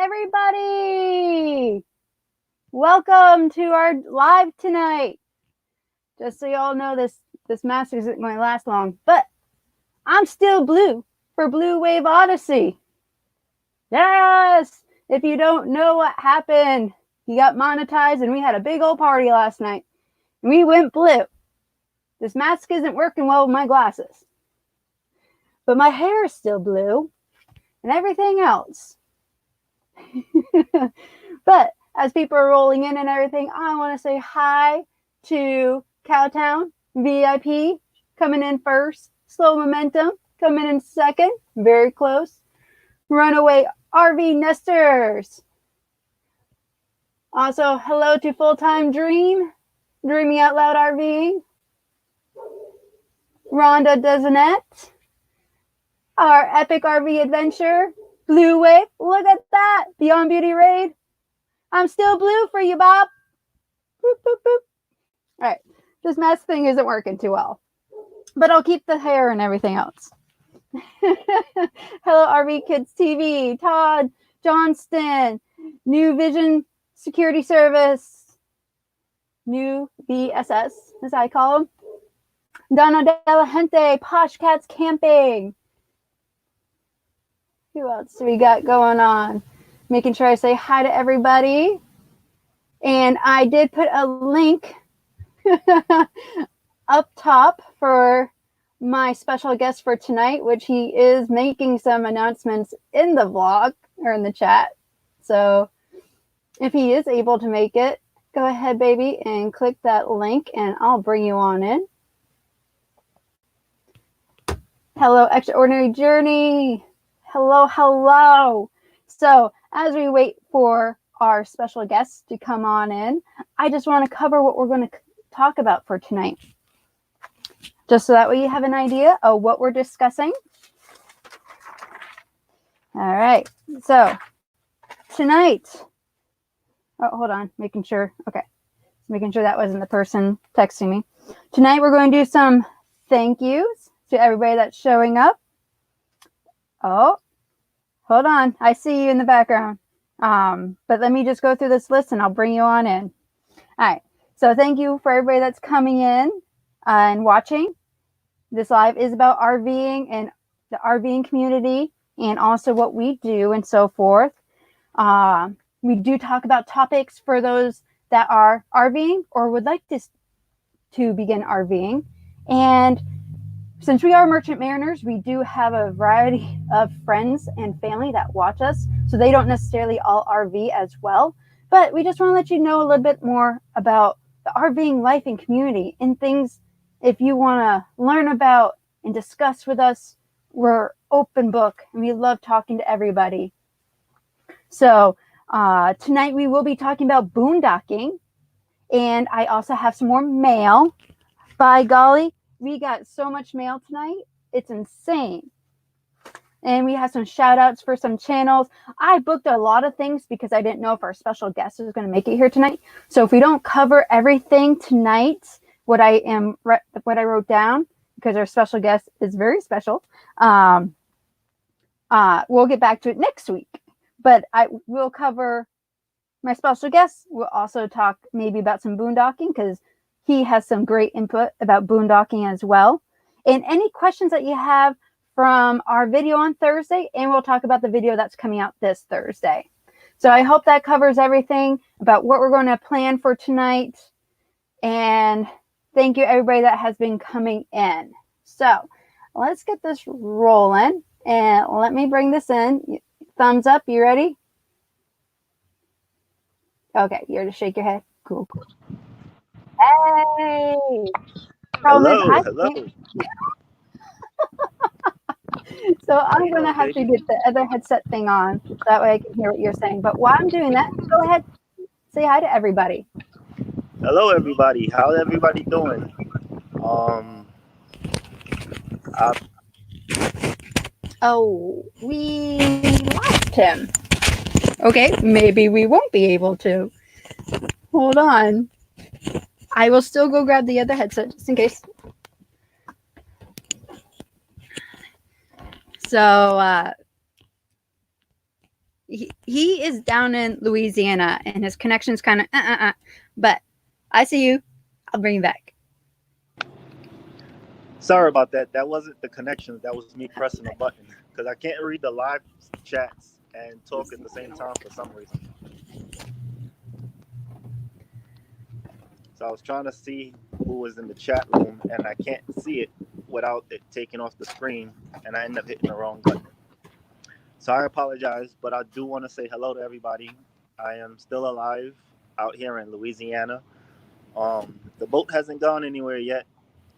everybody. Welcome to our live tonight. Just so y'all know, this mask isn't going to last long, but I'm still blue for Blue Wave Odyssey. Yes! If you don't know what happened, he got monetized and we had a big old party last night. And we went blue. This mask isn't working well with my glasses. But my hair is still blue and everything else. But as people are rolling in and everything, I want to say hi to Cowtown VIP coming in first. Slow Momentum coming in second. Very close. Runaway RV Nesters. Also, hello to Full-Time Dream. Dreaming Out Loud RVing. Rhonda Desinette. Our epic RV adventure. Blue Wave. Look at that. Beyond Beauty Raid. I'm still blue for you, Bob. Boop, boop, boop. All right. This mask thing isn't working too well. But I'll keep the hair and everything else. Hello, RV Kids TV. Todd Johnston. New Vision Security Service. New VSS, as I call them. Donna De La Gente. Posh Cats Camping. Who else do we got going on? Making sure I say hi to everybody. And I did put a link up top for my special guest for tonight, which he is making some announcements in the vlog or in the chat. So if he is able to make it, go ahead, baby, and click that link and I'll bring you on in. Hello, Extraordinary Journey. Hello, hello. So as we wait for our special guests to come on in, I just want to cover what we're going to talk about for tonight. Just so that way you have an idea of what we're discussing. All right. So tonight, oh, hold on, making sure. Okay. Making sure that wasn't the person texting me. Tonight we're going to do some thank yous to everybody that's showing up. Oh, hold on. I see you in the background. But let me just go through this list and I'll bring you on in. All right. So thank you for everybody that's coming in and watching. This live is about RVing and the RVing community and also what we do and so forth. We do talk about topics for those that are RVing or would like to begin RVing. And since we are merchant mariners, we do have a variety of friends and family that watch us. So they don't necessarily all RV as well. But we just want to let you know a little bit more about the RVing life and community and things. If you want to learn about and discuss with us, we're open book and we love talking to everybody. So tonight we will be talking about boondocking. And I also have some more mail. By golly, we got so much mail tonight. It's insane. And we have some shout outs for some channels. I booked a lot of things because I didn't know if our special guest was going to make it here tonight. So if we don't cover everything tonight, what I wrote down, because our special guest is very special, we'll get back to it next week. But I will cover my special guest. We'll also talk maybe about some boondocking because he has some great input about boondocking as well. And any questions that you have from our video on Thursday, and we'll talk about the video that's coming out this Thursday. So I hope that covers everything about what we're going to plan for tonight. And thank you everybody that has been coming in. So let's get this rolling and let me bring this in. Thumbs up, you ready? Okay, you're to shake your head. Cool, cool. Hey! Hello. So I'm going to have to get the other headset thing on. So that way I can hear what you're saying. But while I'm doing that, go ahead. Say hi to everybody. Hello, everybody. How's everybody doing? Oh, we lost him. Okay, maybe we won't be able to. Hold on. I will still go grab the other headset just in case. So he he is down in Louisiana and his connection's kind of but I see you. I'll bring you back. Sorry about that. That wasn't the connection. That was me pressing a button because I can't read the live chats and talk at the same time for some reason. So I was trying to see who was in the chat room, and I can't see it without it taking off the screen, and I end up hitting the wrong button. So I apologize, but I do want to say hello to everybody. I am still alive out here in Louisiana. The boat hasn't gone anywhere yet,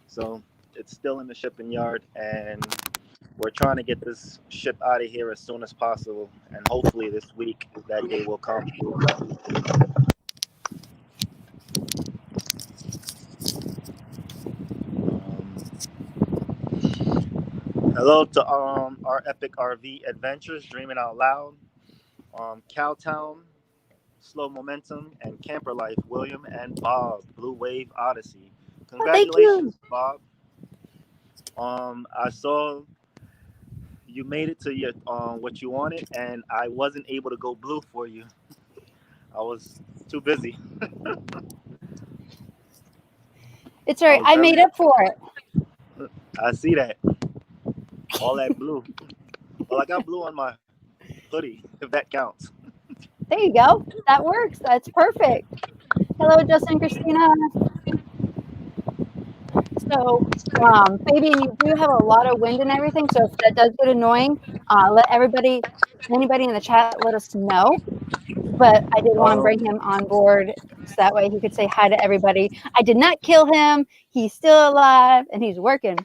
so it's still in the shipping yard, and we're trying to get this ship out of here as soon as possible, and hopefully this week that day will come. Hello to our epic RV adventures, Dreaming Out Loud, Cowtown, Slow Momentum, and Camper Life, William and Bob, Blue Wave Odyssey. Congratulations, Bob. I saw you made it to your what you wanted, and I wasn't able to go blue for you. I was too busy. It's all right. I made up for it. I see that. All that blue. Well, I got blue on my hoodie, if that counts. There you go. That works. That's perfect. Hello, Justin, Christina. So, Fabian, you do have a lot of wind and everything. So if that does get annoying, let anybody in the chat let us know. But I did want to bring him on board so that way he could say hi to everybody. I did not kill him. He's still alive and he's working.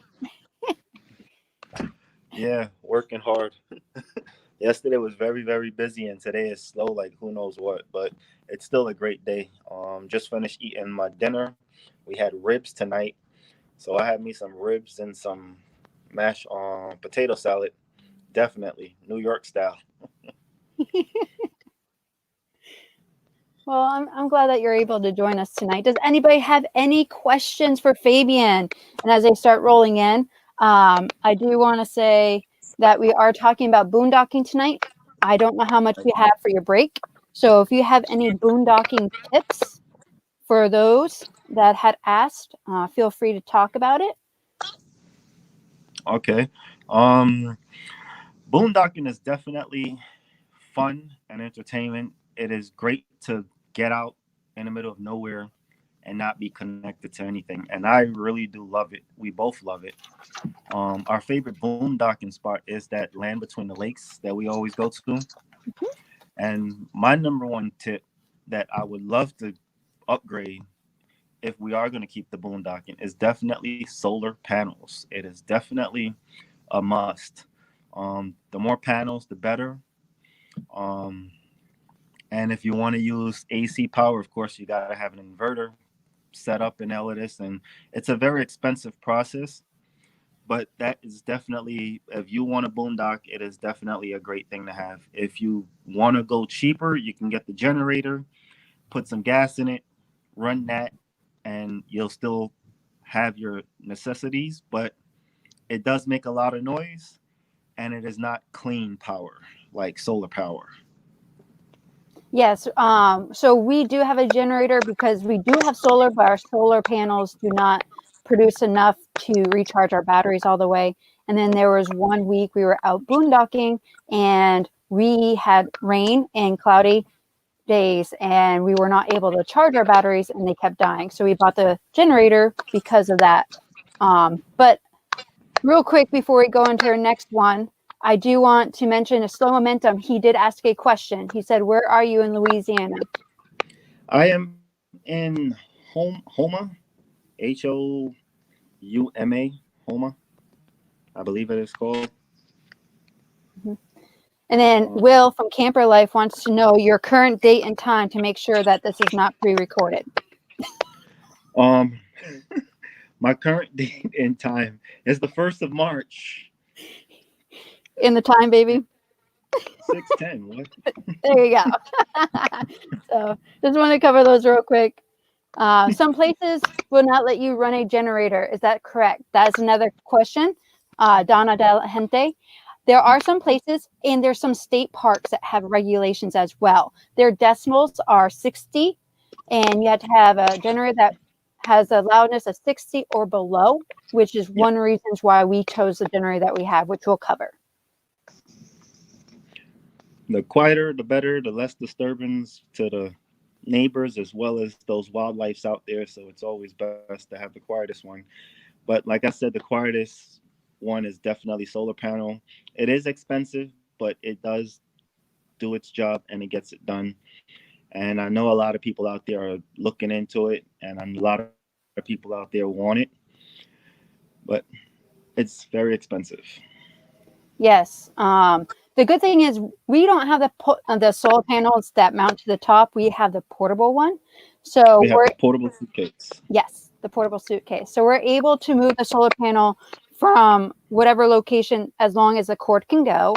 Yeah, working hard. Yesterday was very, very busy, and today is slow, like who knows what. But it's still a great day. Just finished eating my dinner. We had ribs tonight, so I had me some ribs and some mashed potato salad. Definitely New York style. Well, I'm glad that you're able to join us tonight. Does anybody have any questions for Fabian? And as they start rolling in, I do want to say that we are talking about boondocking tonight. I don't know how much you have for your break. So if you have any boondocking tips for those that had asked, feel free to talk about it. Okay. Boondocking is definitely fun and entertainment. It is great to get out in the middle of nowhere and not be connected to anything. And I really do love it. We both love it. Our favorite boondocking spot is that land between the lakes that we always go to. Mm-hmm. And my number one tip that I would love to upgrade if we are going to keep the boondocking is definitely solar panels. It is definitely a must. The more panels, the better. And if you want to use AC power, of course, you got to have an inverter set up and all of this. And it's a very expensive process. But that is definitely, if you want a boondock, it is definitely a great thing to have. If you want to go cheaper, you can get the generator, put some gas in it, run that, and you'll still have your necessities. But it does make a lot of noise, and it is not clean power like solar power. Yes. So we do have a generator because we do have solar, but our solar panels do not produce enough to recharge our batteries all the way. And then there was one week we were out boondocking and we had rain and cloudy days and we were not able to charge our batteries and they kept dying. So we bought the generator because of that. But real quick before we go into our next one, I do want to mention a slow momentum. He did ask a question. He said, where are you in Louisiana? I am in Houma, Houma, Houma, I believe it is called. Mm-hmm. And then Will from Camper Life wants to know your current date and time to make sure that this is not pre-recorded. My current date and time is the 1st of March. In the time, baby. 6:10. What? There you go. So just want to cover those real quick. Some places will not let you run a generator. Is that correct? That's another question. Donna Del Gente. There are some places, and there's some state parks that have regulations as well. Their decimals are 60, and you have to have a generator that has a loudness of 60 or below, which is one reason why we chose the generator that we have, which we'll cover. The quieter, the better, the less disturbance to the neighbors as well as those wildlife's out there. So it's always best to have the quietest one. But like I said, the quietest one is definitely solar panel. It is expensive, but it does do its job and it gets it done. And I know a lot of people out there are looking into it, and a lot of people out there want it, but it's very expensive. Yes. The good thing is we don't have the solar panels that mount to the top. We have the portable one. So We have the portable suitcase. Yes, the portable suitcase. So we're able to move the solar panel from whatever location as long as the cord can go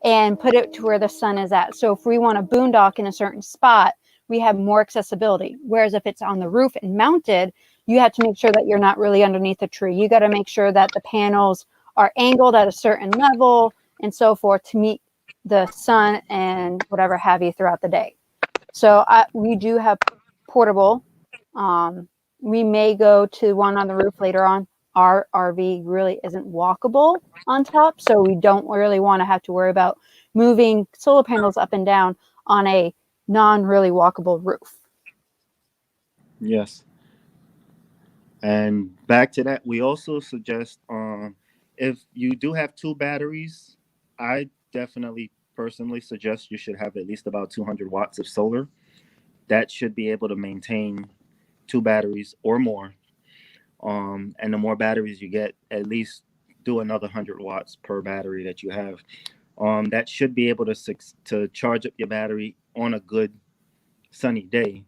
and put it to where the sun is at. So if we want to boondock in a certain spot, we have more accessibility. Whereas if it's on the roof and mounted, you have to make sure that you're not really underneath the tree. You got to make sure that the panels are angled at a certain level and so forth to meet the sun and whatever have you throughout the day. So we do have portable. We may go to one on the roof later on. Our RV really isn't walkable on top, so we don't really want to have to worry about moving solar panels up and down on a non-really walkable roof. Yes. And back to that, we also suggest if you do have two batteries, I definitely personally suggest you should have at least about 200 watts of solar. That should be able to maintain two batteries or more. And the more batteries you get, at least do another 100 watts per battery that you have. That should be able to charge up your battery on a good sunny day.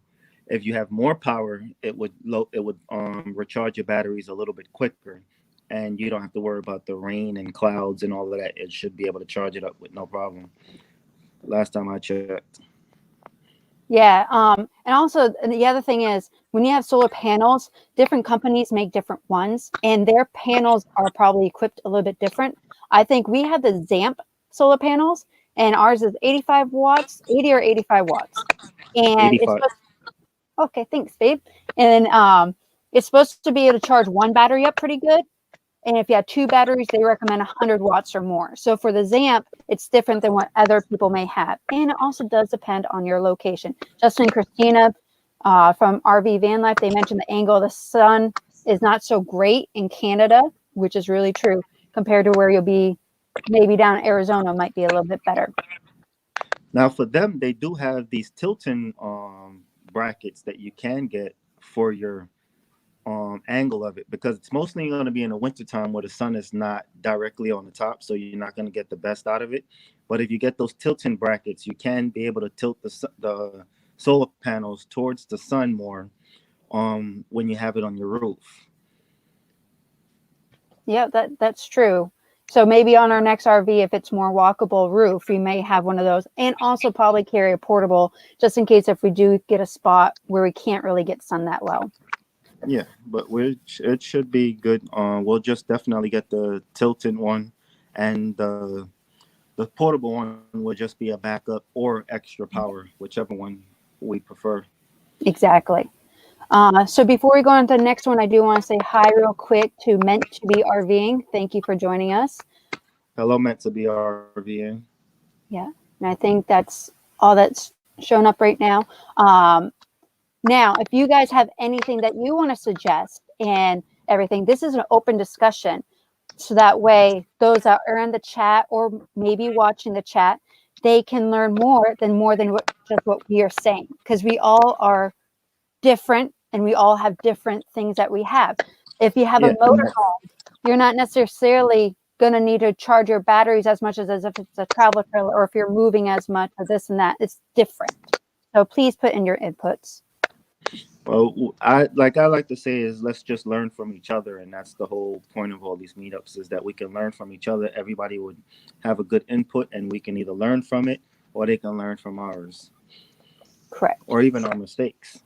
If you have more power, it would recharge your batteries a little bit quicker, and you don't have to worry about the rain and clouds and all of that. It should be able to charge it up with no problem. Last time I checked. Yeah. And also the other thing is when you have solar panels, different companies make different ones, and their panels are probably equipped a little bit different. I think we have the ZAMP solar panels, and ours is 85 watts, 80 or 85 watts. And 85. Okay, thanks, babe. And it's supposed to be able to charge one battery up pretty good. And if you have two batteries, they recommend 100 watts or more. So for the ZAMP, it's different than what other people may have. And it also does depend on your location. Justin and Christina from RV Van Life, they mentioned the angle of the sun is not so great in Canada, which is really true, compared to where you'll be maybe down in Arizona might be a little bit better. Now for them, they do have these tilting brackets that you can get for your angle of it, because it's mostly going to be in the wintertime where the sun is not directly on the top, so you're not going to get the best out of it. But if you get those tilting brackets, you can be able to tilt the solar panels towards the sun more when you have it on your roof. Yeah, that's true. So maybe on our next RV, if it's more walkable roof, we may have one of those, and also probably carry a portable just in case if we do get a spot where we can't really get sun that well. Yeah, but it should be good. We'll just definitely get the tilted one, and the portable one will just be a backup or extra power, whichever one we prefer. Exactly. So before we go on to the next one, I do want to say hi real quick to Meant to Be RVing. Thank you for joining us. Hello, Meant to Be RVing. Yeah, and I think that's all that's shown up right now. Now, if you guys have anything that you want to suggest and everything, this is an open discussion. So that way, those that are in the chat or maybe watching the chat, they can learn more than just what we are saying, because we all are different and we all have different things that we have. If you have a motorhome, you're not necessarily going to need to charge your batteries as much as if it's a travel trailer, or if you're moving as much or this and that. It's different. So please put in your inputs. Well, I like to say is let's just learn from each other, and that's the whole point of all these meetups, is that we can learn from each other. Everybody would have a good input, and we can either learn from it or they can learn from ours. Correct. Or even our mistakes.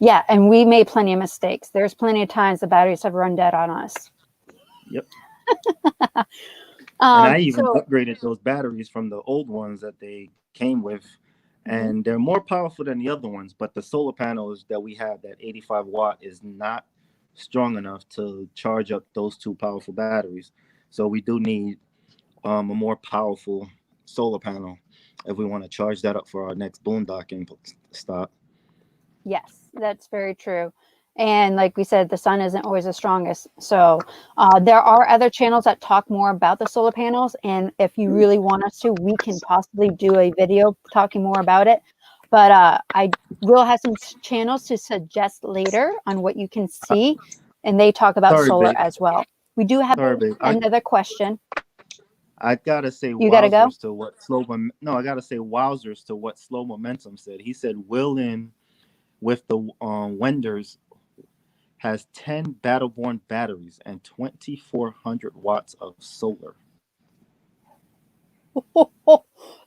Yeah, and we made plenty of mistakes. There's plenty of times the batteries have run dead on us. Yep. And I even So upgraded those batteries from the old ones that they came with, mhm. and they're more powerful than the other ones. But the solar panels that we have, that 85 watt, is not strong enough to charge up those two powerful batteries. So we do need a more powerful solar panel if we want to charge that up for our next boondocking stop. Yes, that's very true. And like we said, the sun isn't always the strongest. So there are other channels that talk more about the solar panels. And if you really want us to, we can possibly do a video talking more about it. But I will have some channels to suggest later on what you can see. And they talk about Sorry, solar babe. as well. We do have Sorry, babe. another question. I gotta say You got to go? wowzers to what no, I gotta say wowzers to what slow momentum said. He said Will in with the Wenders has 10 Battleborn batteries and 2,400 watts of solar.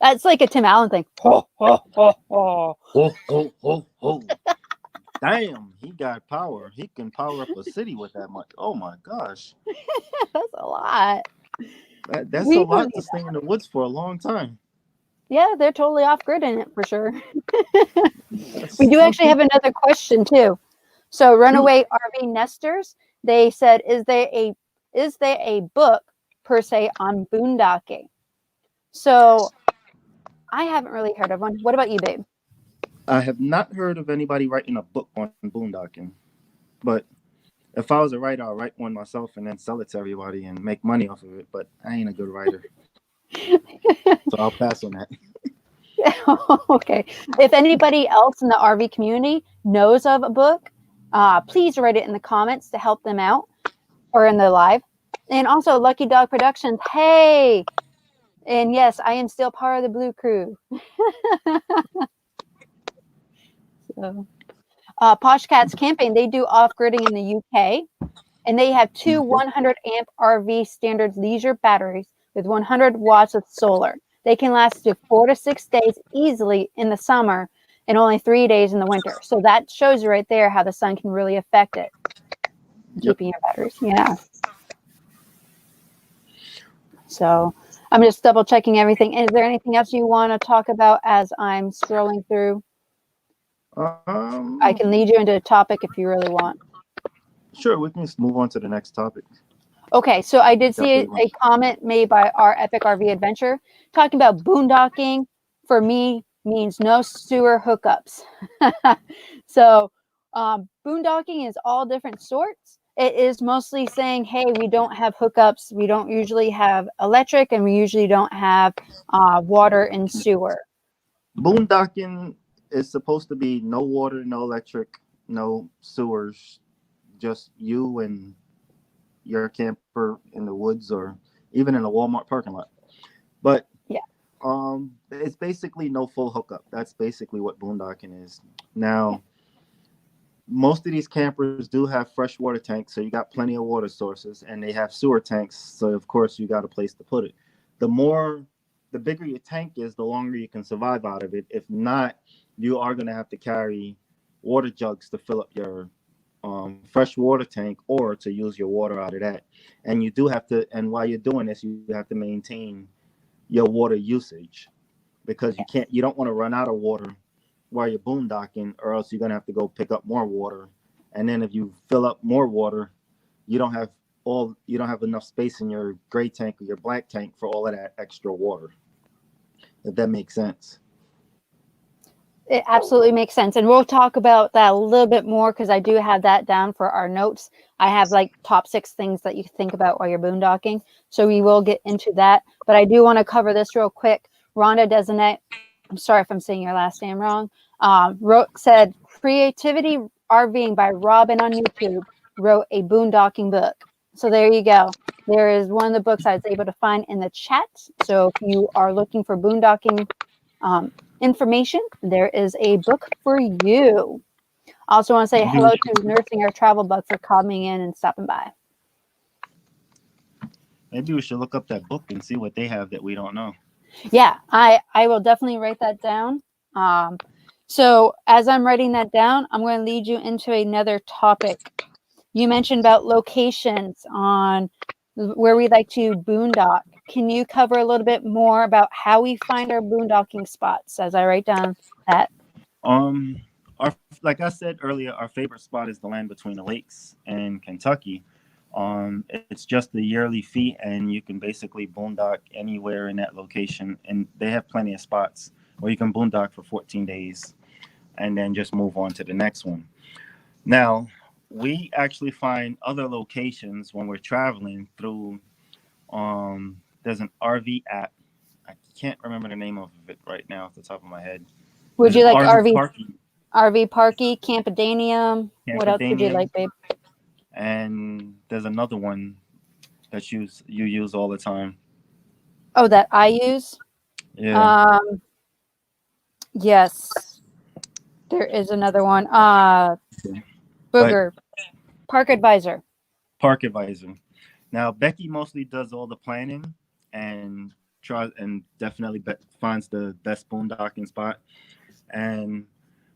That's like a Tim Allen thing. Ho, ho, ho, ho. Damn, he got power. He can power up a city with that much. Oh my gosh. That's a lot. That's a We don't lot need to stay in the woods for a long time. Yeah, they're totally off grid in it for sure. We That's do some actually have people. another question too. So Shoot. runaway RV nesters, they said, is there a book per se on boondocking? So I haven't really heard of one. What about you, babe? I have not heard of anybody writing a book on boondocking, but if I was a writer, I'll write one myself and then sell it to everybody and make money off of it. But I ain't a good writer, so I'll pass on that. Okay. If anybody else in the RV community knows of a book, please write it in the comments to help them out or in the live. And also Lucky Dog Productions. Hey, and yes, I am still part of the Blue Crew. So, Posh Cats Camping, they do off-gridding in the UK, and they have two 100 amp RV standard leisure batteries with 100 watts of solar. They can last to 4 to 6 days easily in the summer and only 3 days in the winter. So that shows you right there how the sun can really affect it, keeping your batteries. Yeah. So I'm just double checking everything. Is there anything else you want to talk about as I'm scrolling through? I can lead you into a topic if you really want. Sure, we can just move on to the next topic. Okay, so I did see Definitely. a comment made by our Epic RV Adventure talking about boondocking. For me, means no sewer hookups. So boondocking is all different sorts. It is mostly saying, hey, we don't have hookups. We don't usually have electric, and we usually don't have water and sewer. Boondocking is supposed to be no water, no electric, no sewers, just you and your camper in the woods or even in a Walmart parking lot. But yeah, it's basically no full hookup. That's basically what boondocking is. Now, most of these campers do have fresh water tanks, so you got plenty of water sources, and they have sewer tanks, so of course you got a place to put it. The bigger your tank is, the longer you can survive out of it. If not, you are going to have to carry water jugs to fill up your fresh water tank or to use your water out of that. And you do have to, and while you're doing this, you have to maintain your water usage because you don't want to run out of water while you're boondocking, or else you're going to have to go pick up more water. And then if you fill up more water, you don't have enough space in your gray tank or your black tank for all of that extra water. If that makes sense. It absolutely makes sense. And we'll talk about that a little bit more because I do have that down for our notes. I have like top 6 things that you think about while you're boondocking. So we will get into that. But I do want to cover this real quick. Rhonda Desinette, I'm sorry if I'm saying your last name wrong, said, Creativity RVing by Robin on YouTube wrote a boondocking book. So there you go. There is one of the books I was able to find in the chat. So if you are looking for boondocking information, there is a book for you. I also want to say hello to Nursing Our Travel Bug for coming in and stopping by. Maybe we should look up that book and see what they have that we don't know. Yeah, I will definitely write that down. So as I'm writing that down, I'm going to lead you into another topic. You mentioned about locations on where we like to boondock. Can you cover a little bit more about how we find our boondocking spots as I write down that? Um, our like I said earlier, our favorite spot is the land between the lakes in Kentucky. It's just a yearly fee, and you can basically boondock anywhere in that location. And they have plenty of spots where you can boondock for 14 days, and then just move on to the next one. Now, we actually find other locations when we're traveling through. There's an RV app. I can't remember the name of it right now off the top of my head. Would There's you an like RV RV parking, Parky, Campadanium? What else would you Campadanium, like, babe? and there's another one that you use all the time. Oh, that I use? Yeah, Um, yes, there is another one. but Booger, Park Advisor. Park Advisor. Now Becky mostly does all the planning and tries and definitely finds the best boondocking spot and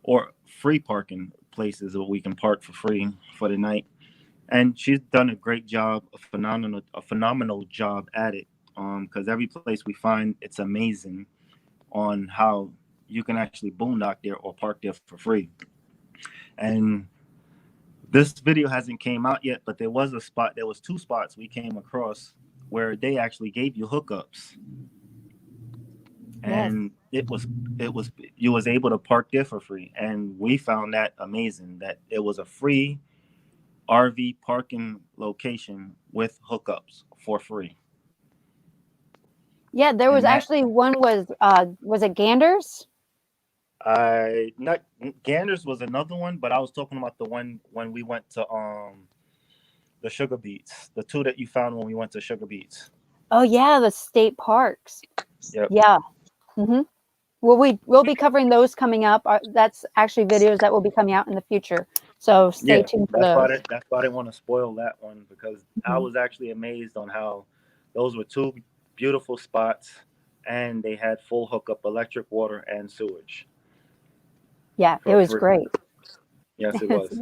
or free parking places where we can park for free for the night. And she's done a great job, a phenomenal job at it. Because every place we find, it's amazing on how you can actually boondock there or park there for free. And this video hasn't came out yet, but there was a spot. There was two spots we came across where they actually gave you hookups, Yes. and it was you was able to park there for free, and we found that amazing that it was a free RV parking location with hookups for free. Yeah, there was And that actually one was it Ganders? I not Ganders was another one, but I was talking about the one when we went to the Sugar Beets, the two that you found when we went to Sugar Beets. Oh yeah, the state parks. Yep. Yeah. Mm-hmm. Well, we'll be covering those coming up. That's actually videos that will be coming out in the future. So stay Yeah, tuned for that's why those. that's why I didn't want to spoil that one because I Mhm. was actually amazed on how those were two beautiful spots and they had full hookup electric, water, and sewage Yeah, it for was free. great. Yes, it was.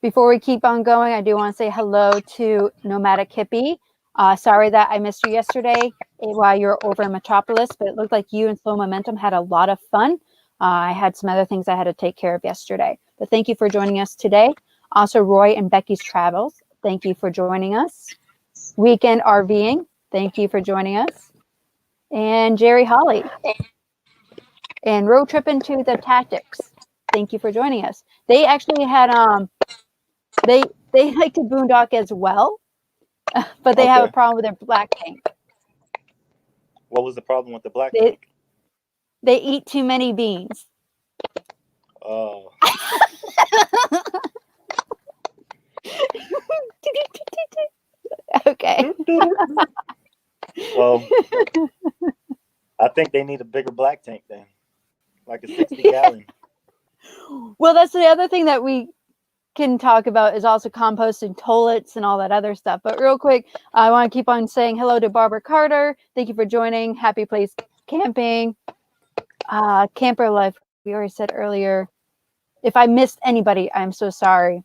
Before we keep on going, I do want to say hello to Nomadic Hippie. Sorry that I missed you yesterday while you were over in Metropolis, but it looked like you and Slow Momentum had a lot of fun. I had some other things I had to take care of yesterday. But thank you for joining us today. Also, Roy and Becky's Travels, thank you for joining us. Weekend RVing, thank you for joining us. And Jerry Holly. And Road Trip into the Tactics, thank you for joining us. They actually had they like to boondock as well, but they have a Okay. problem with their black tank. What was the problem with the black They tank? they eat too many beans. Oh, Okay. well, I think they need a bigger black tank then, like a 60-gallon. Well, that's the other thing that we can talk about is also composting toilets and all that other stuff. But real quick, I want to keep on saying hello to Barbara Carter. Thank you for joining. Happy Place Camping. Camper Life, we already said earlier. If I missed anybody, I'm so sorry.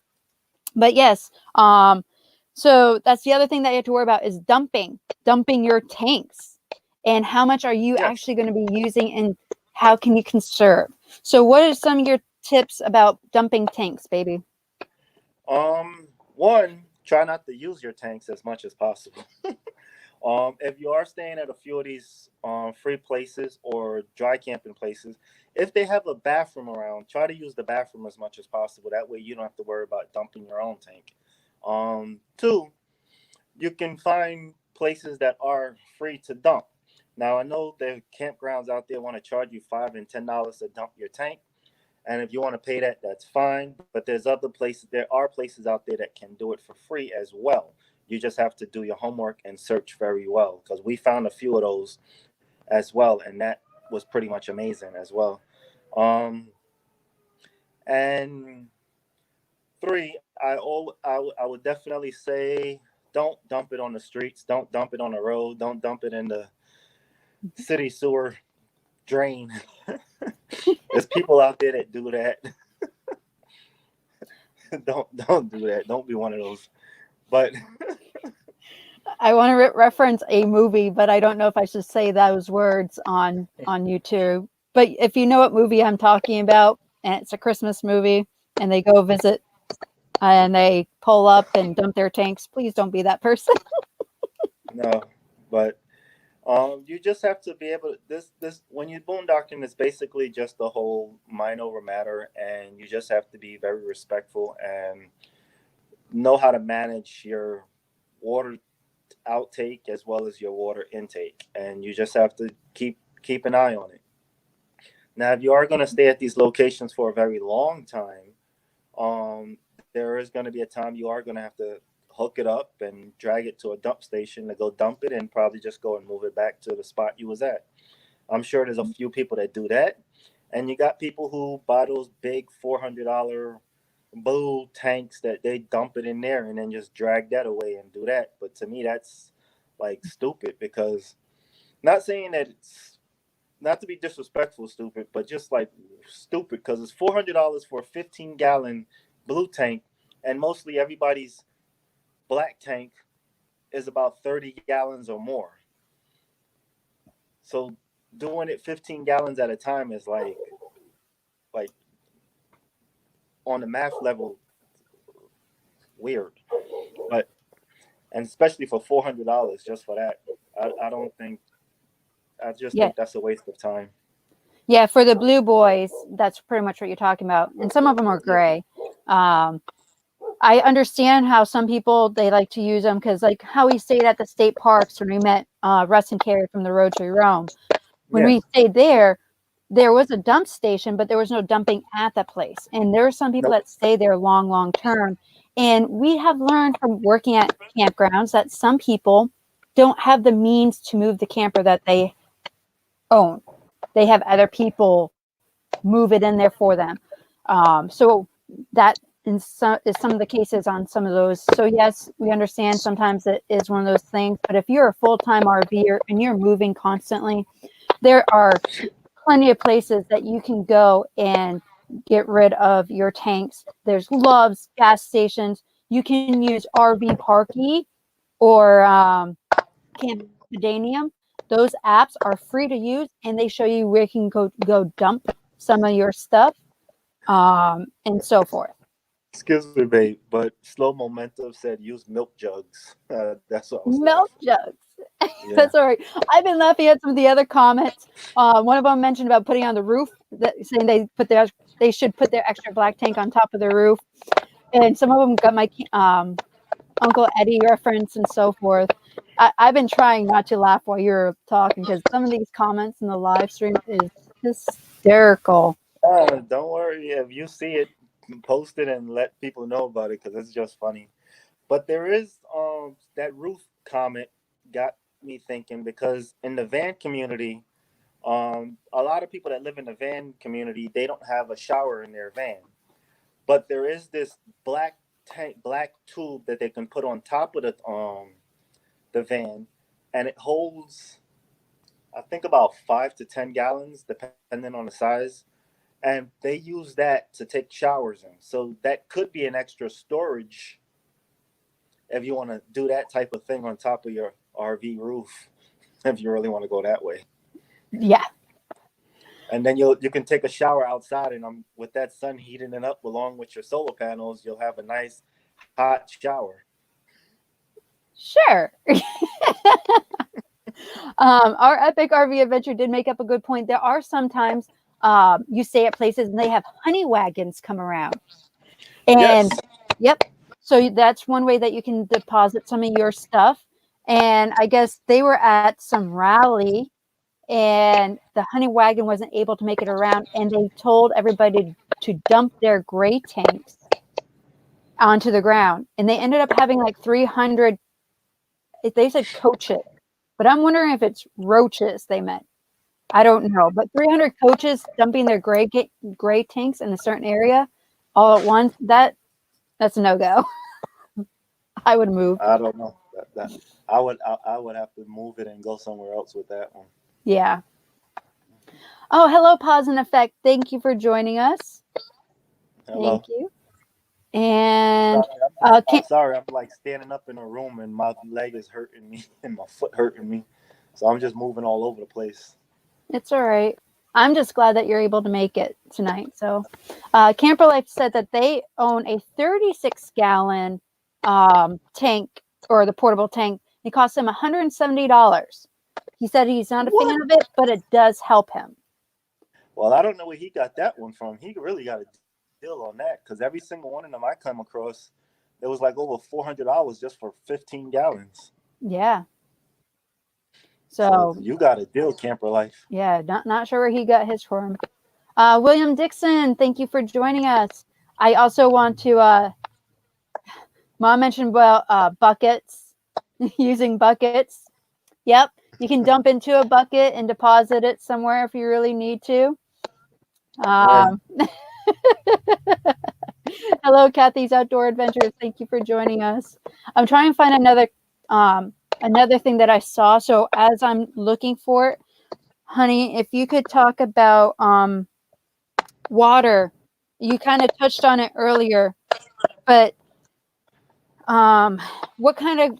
But yes, so that's the other thing that you have to worry about is dumping your tanks. And how much are you Yes. actually going to be using and how can you conserve? So what are some of your tips about dumping tanks, baby? One, try not to use your tanks as much as possible. If you are staying at a few of these free places or dry camping places, if they have a bathroom around, try to use the bathroom as much as possible. That way you don't have to worry about dumping your own tank. Two, you can find places that are free to dump. Now I know the campgrounds out there want to charge you $5 and $10 to dump your tank. And if you want to pay that, that's fine. But there's other places, there are places out there that can do it for free as well. You just have to do your homework and search very well because we found a few of those as well. And that was pretty much amazing as well. And three, I would definitely say don't dump it on the streets. Don't dump it on the road. Don't dump it in the city sewer drain. There's people out there that do that. Don't do that. Don't be one of those But I want to reference a movie, but I don't know if I should say those words on YouTube. But if you know what movie I'm talking about, and it's a Christmas movie, and they go visit and they pull up and dump their tanks, please don't be that person. no, but you just have to be able to this when you're boondocking, it's basically just the whole mind over matter, and you just have to be very respectful and know how to manage your water outtake as well as your water intake, and you just have to keep an eye on it. Now, if you are going to stay at these locations for a very long time, there is going to be a time you are going to have to hook it up and drag it to a dump station to go dump it, and probably just go and move it back to the spot you was at. I'm sure there's a few people that do that, and you got people who buy those big $400 blue tanks that they dump it in there and then just drag that away and do that. But to me, that's like stupid, because not saying that it's not to be disrespectful, stupid, but just like stupid, because it's $400 for a 15-gallon blue tank, and mostly everybody's black tank is about 30 gallons or more. So doing it 15 gallons at a time is like on the math level weird. But and especially for $400 just for that, I don't think I just Yeah. think that's a waste of time. Yeah, for the blue boys, that's pretty much what you're talking about. And some of them are gray. I understand how some people, they like to use them because, like, how we stayed at the state parks when we met Russ and Carrie from the Road to Rome. When we stayed there was a dump station, but there was no dumping at the place. And there are some people that stay there long term. And we have learned from working at campgrounds that some people don't have the means to move the camper that they own. They have other people move it in there for them. So that is some of the cases on some of those. So yes, we understand sometimes it is one of those things, but if you're a full-time RVer and you're moving constantly, there are plenty of places that you can go and get rid of your tanks. There's Love's, gas stations. You can use RV Parky or Campedanium. Those apps are free to use, and they show you where you can go dump some of your stuff, and so forth. Excuse me, babe, but Slow Momentum said use milk jugs. That's what I was Milk laughing. jugs. Yeah. That's all right. I've been laughing at some of the other comments. One of them mentioned about putting on the roof, saying they should put their extra black tank on top of the roof, and some of them got my Uncle Eddie reference and so forth. I've been trying not to laugh while you're talking, because some of these comments in the live stream is hysterical. Don't worry. If you see it, post it and let people know about it, because it's just funny. But there is that roof comment got me thinking, because in the van community, a lot of people that live in the van community, they don't have a shower in their van. But there is this black tube that they can put on top of the van, and it holds, I think, about 5 to 10 gallons depending on the size, and they use that to take showers in. So that could be an extra storage if you want to do that type of thing on top of your RV roof, if you really want to go that way. Yeah. And then you can take a shower outside, and with that sun heating it up along with your solar panels, you'll have a nice hot shower. Sure. Our epic RV adventure did make up a good point. There are sometimes you stay at places and they have honey wagons come around. And yep. So that's one way that you can deposit some of your stuff. And I guess they were at some rally and the honey wagon wasn't able to make it around. And they told everybody to dump their gray tanks onto the ground. And they ended up having like 300, they said coaches, but I'm wondering if it's roaches they meant. I don't know. But 300 coaches dumping their gray tanks in a certain area all at once, that's a no-go. I would move. I don't know. I would have to move it and go somewhere else with that one. Yeah. Oh, hello, Pause and Effect. Thank you for joining us. Hello. Thank you. And I'm sorry, I'm like standing up in a room and my leg is hurting me and my foot hurting me. So I'm just moving all over the place. it's all right. I'm just glad that you're able to make it tonight. So, Camper Life said that they own a 36-gallon tank, or the portable tank. It costs him $170. He said he's not a fan of it, but it does help him. Well, I don't know where he got that one from. He really got a deal on that because every single one of them I come across, it was like over $400 just for 15 gallons. Yeah. So you got a deal, Camper Life. Yeah, not sure where he got his from. William Dixon, thank you for joining us. I also want to, Mom mentioned buckets, using buckets. Yep, you can dump into a bucket and deposit it somewhere if you really need to. Hello, Kathy's Outdoor Adventures. Thank you for joining us. I'm trying to find another thing that I saw. So as I'm looking for it, honey, if you could talk about water. You kind of touched on it earlier, but what kind of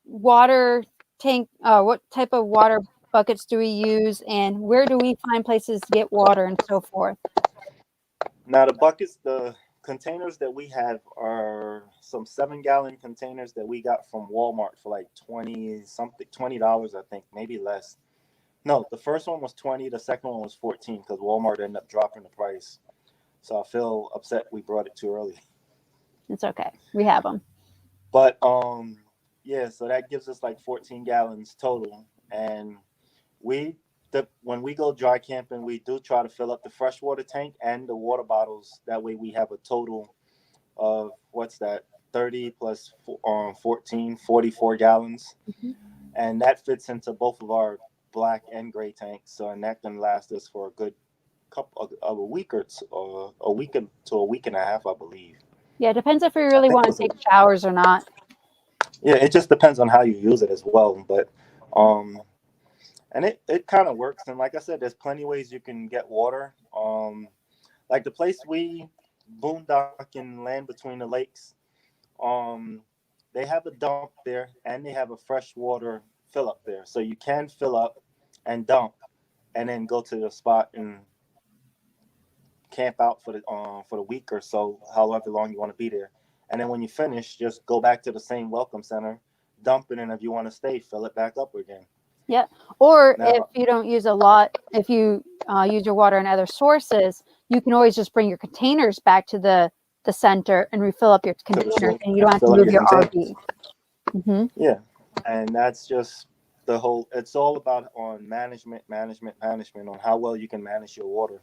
water tank, what type of water buckets do we use, and where do we find places to get water and so forth? Now the buckets, the containers that we have are some 7-gallon containers that we got from Walmart for like $20, I think, maybe less. No, the first one was 20, the second one was 14 because Walmart ended up dropping the price. So I feel upset we brought it too early. It's okay. We have them. But yeah, so that gives us like 14 gallons total. And when we go dry camping, we do try to fill up the freshwater tank and the water bottles. That way we have a total of 30 plus 14, 44 gallons. Mm-hmm. And that fits into both of our black and gray tanks. So, and that can last us for a good couple of a week or two, a week to a week and a half, I believe. Yeah, it depends if we really want to take showers or not. Yeah, it just depends on how you use it as well. But and it kind of works. And like I said, there's plenty of ways you can get water. Like the place we boondock and land between the lakes, they have a dump there and they have a freshwater fill up there. So you can fill up and dump and then go to the spot and camp out for the week or so, however long you want to be there. And then when you finish, just go back to the same welcome center, dump it, and if you want to stay, fill it back up again. Yeah. Or now, if you don't use a lot, if you use your water in other sources, you can always just bring your containers back to the center and refill up your container, and you don't have to move your RV. Mm-hmm. Yeah. And that's just the whole, it's all about on management on how well you can manage your water.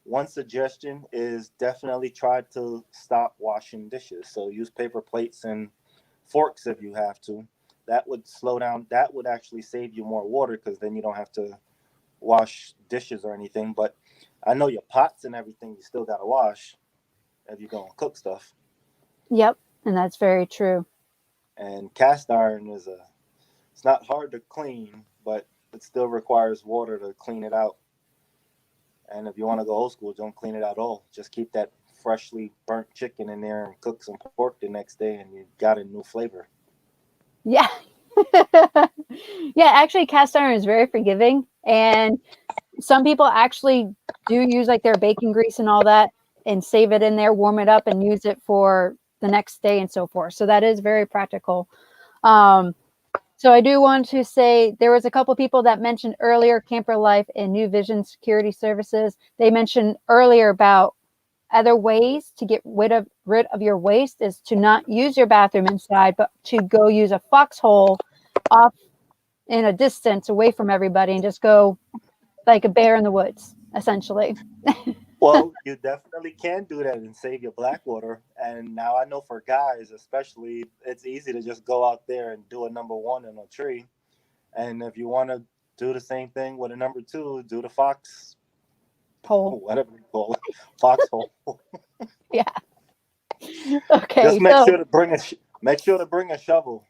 One suggestion is definitely try to stop washing dishes. So use paper plates and forks if you have to. That would slow down. That would actually save you more water because then you don't have to wash dishes or anything. But I know your pots and everything you still got to wash if you're going to cook stuff. Yep, and that's very true. And cast iron it's not hard to clean, but it still requires water to clean it out. And if you want to go old school, don't clean it at all. Just keep that freshly burnt chicken in there and cook some pork the next day, and you got a new flavor. Yeah. Yeah, actually, cast iron is very forgiving. And some people actually do use like their bacon grease and all that and save it in there, warm it up, and use it for the next day and so forth. So that is very practical. So I do want to say there was a couple people that mentioned earlier Camper Life and New Vision Security Services. They mentioned earlier about other ways to get rid of your waste is to not use your bathroom inside, but to go use a foxhole off in a distance away from everybody and just go like a bear in the woods, essentially. Well, you definitely can do that and save your black water. And now I know for guys, especially, it's easy to just go out there and do a number 1 in a tree. And if you want to do the same thing with a number 2, do the fox hole, whatever you call it, foxhole. Yeah. Okay. Just make sure to bring a shovel.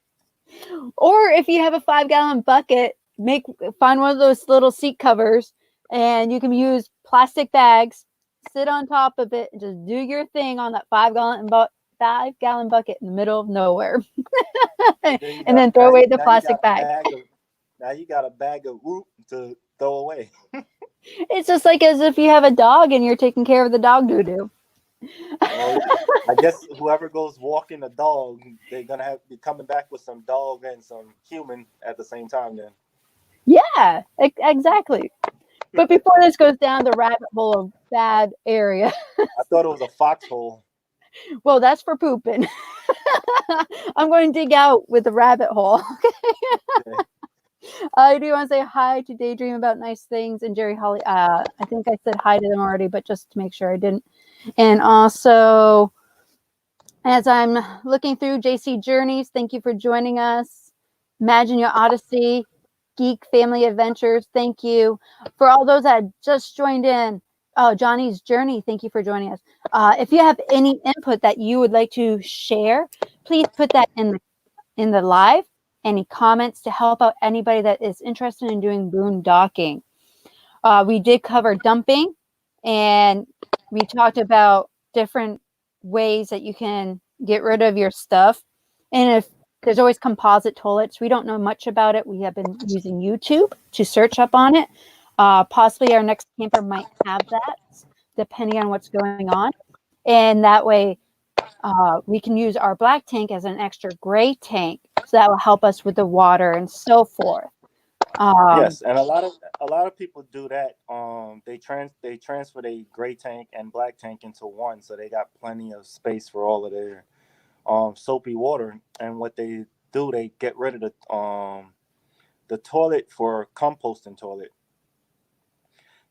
Or if you have a 5-gallon bucket, find one of those little seat covers, and you can use plastic bags, sit on top of it and just do your thing on that 5-gallon bucket in the middle of nowhere. And then throw away the plastic bag. Now you got a bag of whoop to throw away. It's just like as if you have a dog and you're taking care of the dog doo-doo. Well, I guess whoever goes walking a dog, they're gonna have to be coming back with some dog and some human at the same time. Then, Yeah, exactly. But before this goes down the rabbit hole of bad area, I thought it was a foxhole. well, that's for pooping. I'm going to dig out with the rabbit hole. Okay. I do want to say hi to Daydream About Nice Things and Jerry Holly. I think I said hi to them already, but just to make sure I didn't. And also, as I'm looking through JC Journeys, thank you for joining us. Imagine Your Odyssey, Geek Family Adventures, thank you. For all those that just joined in, oh, Johnny's Journey, thank you for joining us. If you have any input that you would like to share, please put that in the live. Any comments to help out anybody that is interested in doing boondocking. We did cover dumping, and we talked about different ways that you can get rid of your stuff. And if there's always composite toilets, we don't know much about it. We have been using YouTube to search up on it. Possibly our next camper might have that, depending on what's going on. And that way, we can use our black tank as an extra gray tank, so that will help us with the water and so forth. Yes, and a lot of people do that. They transfer their gray tank and black tank into one, so they got plenty of space for all of their soapy water. And what they do, they get rid of the toilet for composting toilet.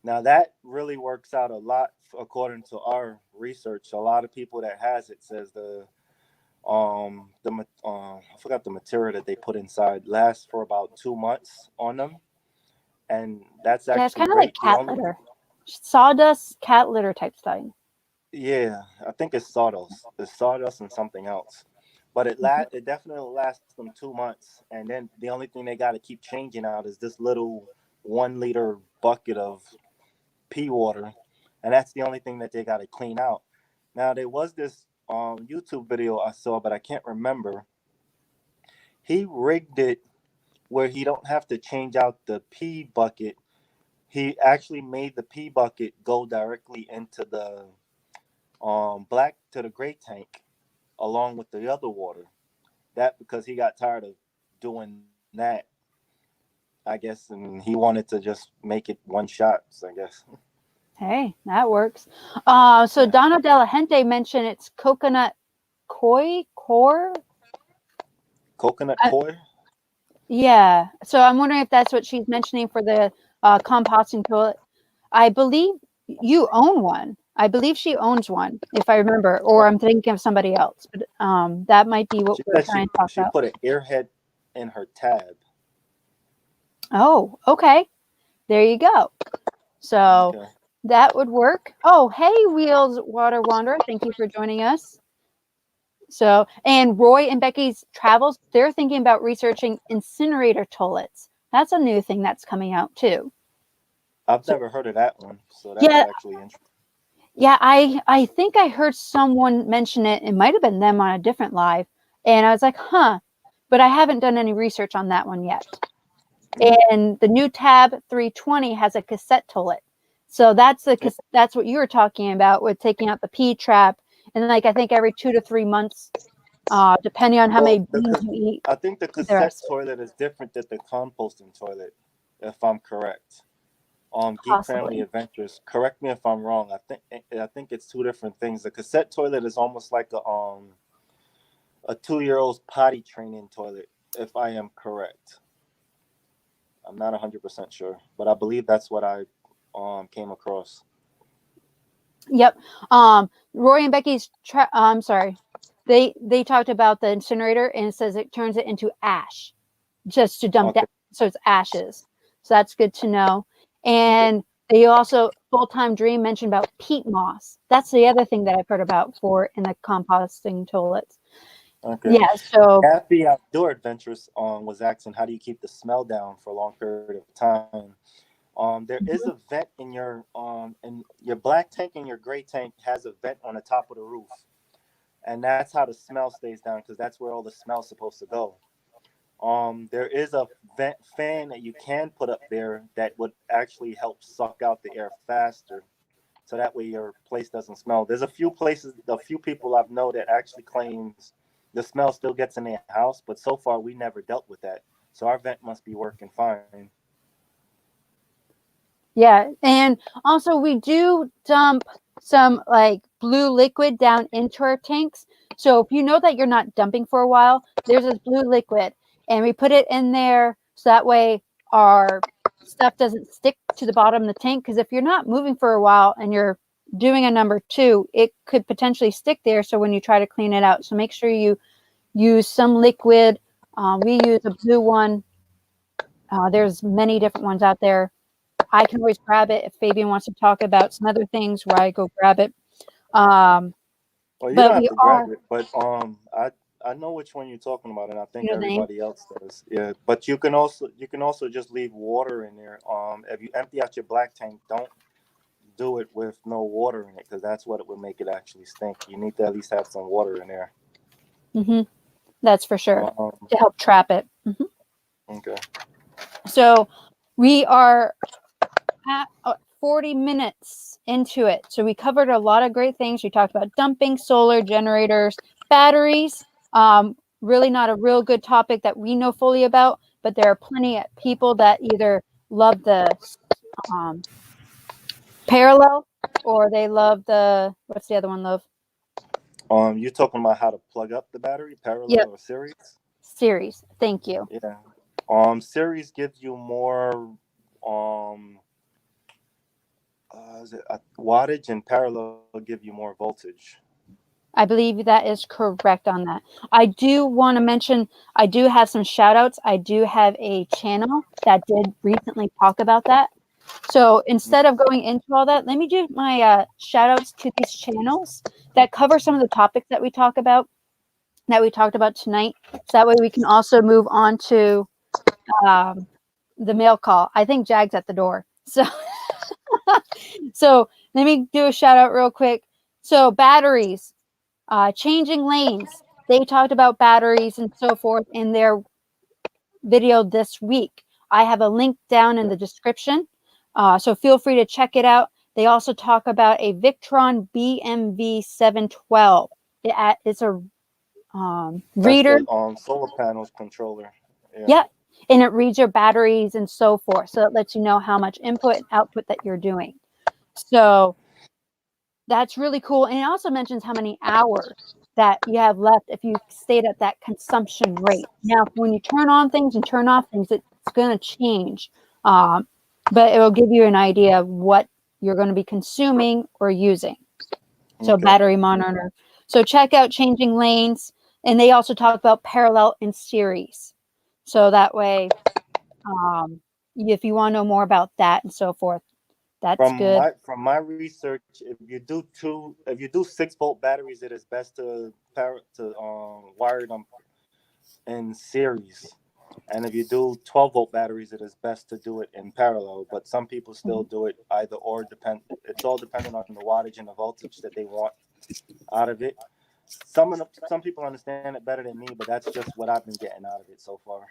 Now that really works out a lot according to our research. A lot of people that has it says I forgot the material that they put inside lasts for about 2 months on them, and that's actually it's kind of great. like cat litter, sawdust cat litter type thing. Yeah, I think it's sawdust. It's sawdust and something else, but it definitely lasts them 2 months, and then the only thing they got to keep changing out is this little 1 liter bucket of pea water, and that's the only thing that they got to clean out. Now there was this YouTube video I saw, but I can't remember. He rigged it where he don't have to change out the pea bucket. He actually made the pea bucket go directly into the gray tank along with the other water. That because he got tired of doing that, I guess, and he wanted to just make it one shot, I guess. Hey, that works. So Donna De La Gente mentioned it's coconut core. Coconut core? Yeah. So I'm wondering if that's what she's mentioning for the composting toilet. I believe you own one. I believe she owns one, if I remember, or I'm thinking of somebody else. But that might be what we're trying to talk about. She put an airhead in her tab. Oh, okay. There you go. So that would work. Oh, hey, Wheels Water Wanderer. Thank you for joining us. So, and Roy and Becky's Travels, they're thinking about researching incinerator toilets. That's a new thing that's coming out too. I've never heard of that one, so that's actually interesting. Yeah, I think I heard someone mention it. It might have been them on a different live, and I was like, huh, but I haven't done any research on that one yet. And the new Tab 320 has a cassette toilet, so that's what you were talking about with taking out the pee trap, and like I think every 2 to 3 months, depending on how many beans you eat. I think the cassette toilet is different than the composting toilet, if I'm correct. Geek Family Adventures. Correct me if I'm wrong. I think it's 2 different things. The cassette toilet is almost like a 2-year-old's potty training toilet, if I am correct. I'm not 100% sure, but I believe that's what I came across. Yep. Roy and Becky's I'm sorry. They talked about the incinerator, and it says it turns it into ash just to dump down. So it's ashes. So that's good to know. And they also, Full-Time Dream mentioned about peat moss. That's the other thing that I've heard about for in the composting toilets. Okay. Yeah. So Happy Outdoor Adventures was asking, how do you keep the smell down for a long period of time? There is a vent in your black tank and your gray tank has a vent on the top of the roof, and that's how the smell stays down because that's where all the smell's supposed to go. There is a vent fan that you can put up there that would actually help suck out the air faster, so that way your place doesn't smell. There's a few people I've known that actually claims the smell still gets in their house, but so far we never dealt with that. So our vent must be working fine. Yeah, and also we do dump some like blue liquid down into our tanks. So if you know that you're not dumping for a while, there's this blue liquid, and we put it in there so that way our stuff doesn't stick to the bottom of the tank. Because if you're not moving for a while and you're doing a number 2, it could potentially stick there. So when you try to clean it out, so make sure you use some liquid. We use a blue one. There's many different ones out there. I can always grab it if Fabian wants to talk about some other things where I go grab it. Well, you But don't have we to are, grab it, but I know which one you're talking about, and I think you know, the name. everybody else does. Yeah, but you can also just leave water in there. If you empty out your black tank, don't do it with no water in it because that's what it would make it actually stink. You need to at least have some water in there. Mm-hmm. That's for sure, Um, to help trap it. Mm-hmm. okay. So we are at 40 minutes into it. So we covered a lot of great things. We talked about dumping, solar generators, batteries. Really not a real good topic that we know fully about, but there are plenty of people that either love the parallel or they love what's the other one, love? You're talking about how to plug up the battery, parallel Yep. or series? Series. Thank you. Yeah. Series gives you more wattage, and parallel give you more voltage. I believe that is correct on that. I do want to mention, I do have some shout outs. I do have a channel that did recently talk about that. So instead of going into all that, let me do my shout outs to these channels that cover some of the topics that we talked about tonight. So that way we can also move on to the mail call. I think Jag's at the door. So let me do a shout out real quick. So batteries. Changing lanes. They talked about batteries and so forth in their video this week. I have a link down in the description, so feel free to check it out. They also talk about a Victron BMV 712. It's a reader. The, solar panels controller. Yeah, and it reads your batteries and so forth. So it lets you know how much input and output that you're doing. So that's really cool. And it also mentions how many hours that you have left if you stayed at that consumption rate. Now, when you turn on things and turn off things, it's going to change. But it will give you an idea of what you're going to be consuming or using. So Okay. battery monitor. So check out changing lanes. And they also talk about parallel and series. So that way, if you want to know more about that and so forth, that's good. From my research, if you do 6-volt batteries, it is best to wire them in series. And if you do 12-volt batteries, it is best to do it in parallel. But some people still do it either or. It's all dependent on the wattage and the voltage that they want out of it. Some people understand it better than me, but that's just what I've been getting out of it so far.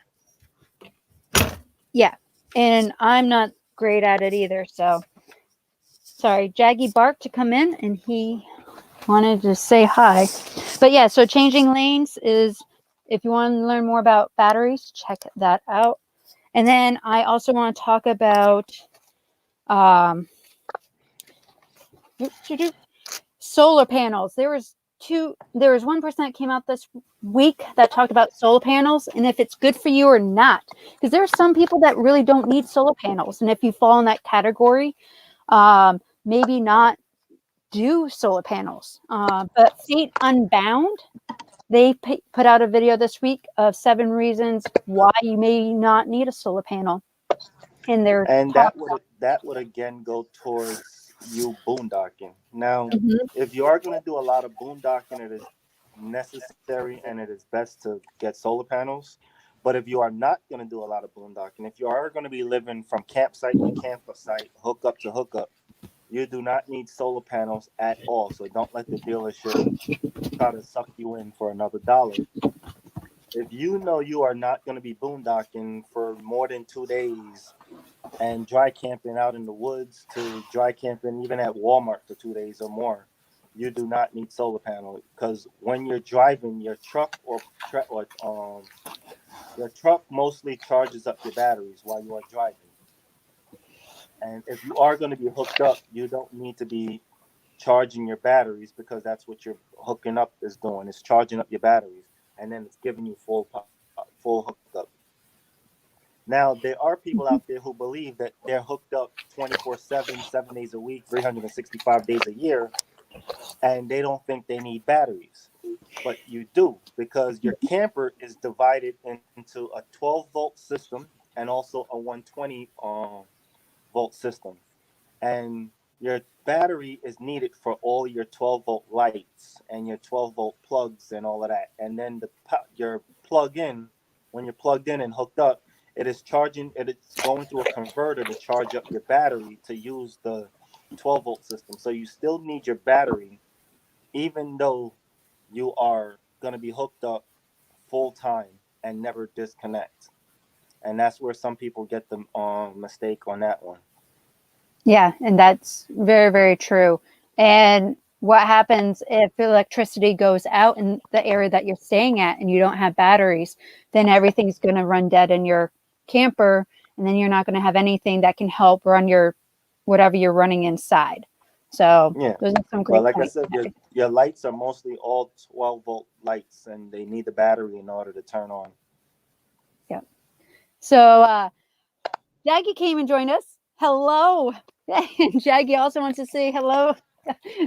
Yeah, and I'm not great at it either. So, sorry, Jaggy barked to come in, and he wanted to say hi. But yeah, so changing lanes is, if you want to learn more about batteries, check that out. And then I also want to talk about solar panels. There was one person that came out this week that talked about solar panels and if it's good for you or not. Because there are some people that really don't need solar panels. And if you fall in that category, maybe not do solar panels. But Fate Unbound, they put out a video this week of 7 reasons why you may not need a solar panel. And that would again go towards you boondocking. Now, if you are going to do a lot of boondocking, it is necessary and it is best to get solar panels. But if you are not going to do a lot of boondocking, if you are going to be living from campsite to campsite, hookup to hookup, you do not need solar panels at all. So don't let the dealership try to suck you in for another dollar. If you know you are not going to be boondocking for more than 2 days and dry camping out in the woods to dry camping even at Walmart for 2 days or more, you do not need solar panel, because when you're driving your truck your truck mostly charges up your batteries while you are driving. And if you are going to be hooked up, you don't need to be charging your batteries, because that's what you're hooking up is doing. It's charging up your batteries, and then it's giving you full hookup. Now, there are people out there who believe that they're hooked up 24/7, 7 days a week, 365 days a year, and they don't think they need batteries. But you do, because your camper is divided into a 12-volt system and also a 120 volt system. And your battery is needed for all your 12-volt lights and your 12-volt plugs and all of that. And then your plug-in, when you're plugged in and hooked up, it is charging, it is going through a converter to charge up your battery to use the 12-volt system. So you still need your battery, even though you are going to be hooked up full time and never disconnect. And that's where some people get the mistake on that one. Yeah, and that's very, very true. And what happens if electricity goes out in the area that you're staying at and you don't have batteries, then everything's going to run dead in your camper, and then you're not going to have anything that can help run your whatever you're running inside. So yeah, those are some great like points. I said, your lights are mostly all 12-volt lights, and they need the battery in order to turn on. Yeah. So Jackie came and joined us. Hello. Jackie also wants to say hello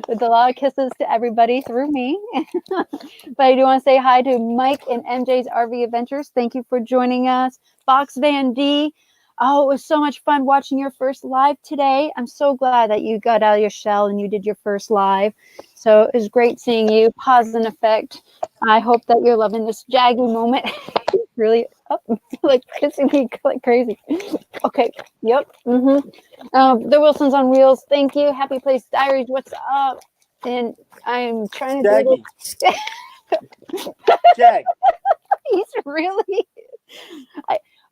with a lot of kisses to everybody through me. But I do want to say hi to Mike and MJ's RV Adventures. Thank you for joining us. Fox Van D. Oh, it was so much fun watching your first live today. I'm so glad that you got out of your shell and you did your first live. So it was great seeing you. Pause and effect. I hope that you're loving this Jaggy moment. Really up, like kissing me like crazy. Okay. Yep. The Wilsons on Wheels. Thank you. Happy Place Diaries. What's up? And I'm trying to do this. Jag. He's really.